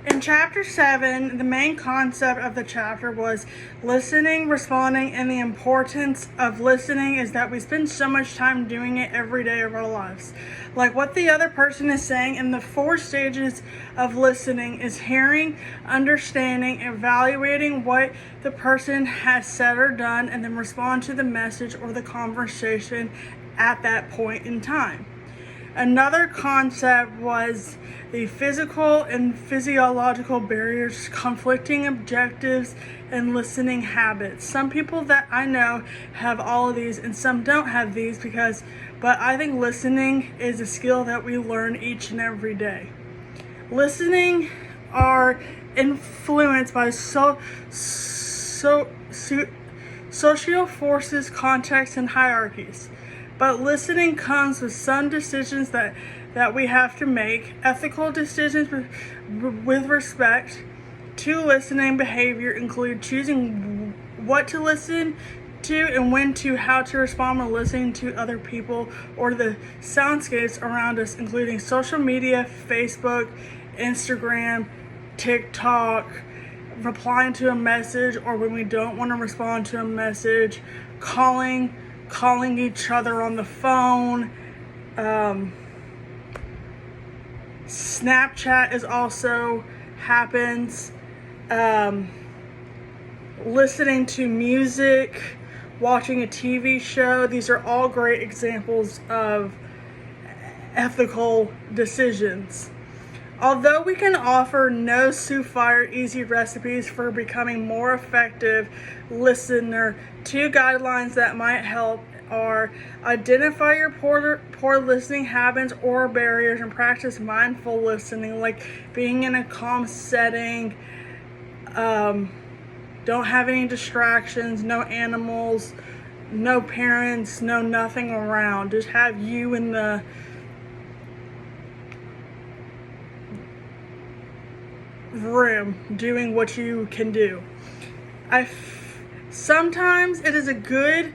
In chapter 7, the main concept of the chapter was listening, responding, and the importance of listening is that we spend so much time doing it every day of our lives. Like what the other person is saying, and the 4 stages of listening is hearing, understanding, evaluating what the person has said or done, and then respond to the message or the conversation at that point in time. Another concept was the physical and physiological barriers, conflicting objectives, and listening habits. Some people that I know have all of these and some don't have these but I think listening is a skill that we learn each and every day. Listening are influenced by social forces, contexts, and hierarchies. But listening comes with some decisions that we have to make, ethical decisions with respect to listening behavior include choosing what to listen to and when to, how to respond when listening to other people or the soundscapes around us, including social media, Facebook, Instagram, TikTok, replying to a message, or when we don't want to respond to a message, calling each other on the phone. Snapchat is also happens. Listening to music, watching a TV show. These are all great examples of ethical decisions. Although we can offer no surefire easy recipes for becoming more effective listener, 2 guidelines that might help are identify your poor listening habits or barriers and practice mindful listening, like being in a calm setting, don't have any distractions, no animals, no parents, no nothing around. Just have you in the room doing what you can do. Sometimes it is good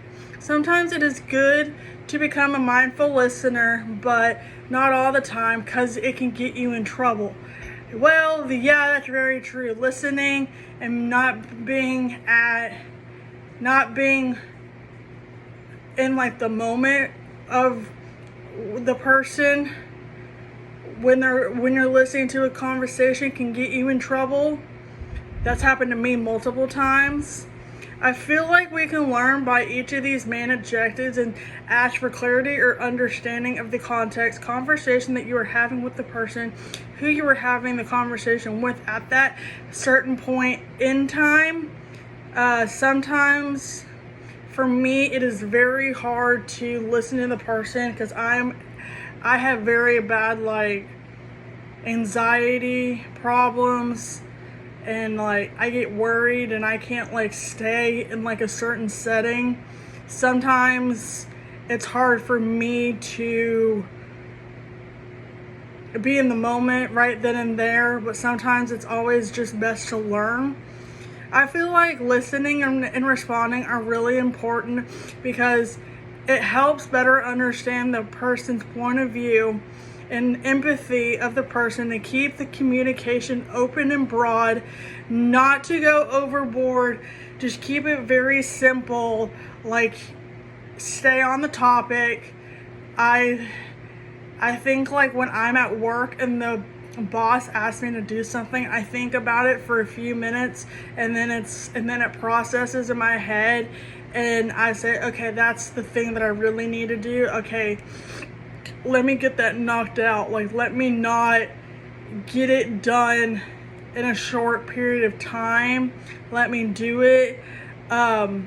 to become a mindful listener, but not all the time, because it can get you in trouble. Well, yeah, that's very true. Listening and not being in like the moment of the person when you're listening to a conversation can get you in trouble. That's happened to me multiple times. I feel like we can learn by each of these main objectives and ask for clarity or understanding of the context, conversation that you are having with the person who you are having the conversation with at that certain point in time. Sometimes for me it is very hard to listen to the person because I have very bad anxiety problems. And I get worried and I can't stay in a certain setting. Sometimes it's hard for me to be in the moment right then and there, but sometimes it's always just best to learn. I feel like listening and responding are really important because it helps better understand the person's point of view and empathy of the person, to keep the communication open and broad, not to go overboard, just keep it very simple, stay on the topic. I think when I'm at work and the boss asks me to do something, I think about it for a few minutes and then it processes in my head and I say, okay, that's the thing that I really need to do. Okay, let me get that knocked out. Let me not get it done in a short period of time. Let me do it. I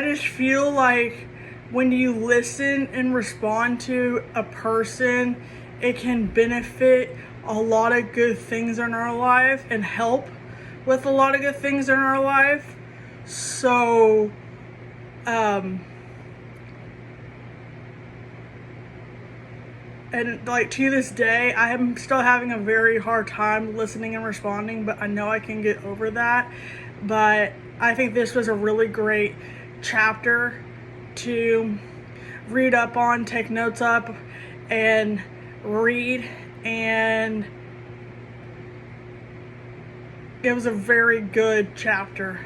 just feel like when you listen and respond to a person, it can benefit a lot of good things in our life and help with a lot of good things in our life. So, and to this day, I am still having a very hard time listening and responding, but I know I can get over that. But I think this was a really great chapter to read up on, take notes up, and read, and it was a very good chapter.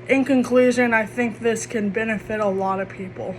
In conclusion, I think this can benefit a lot of people.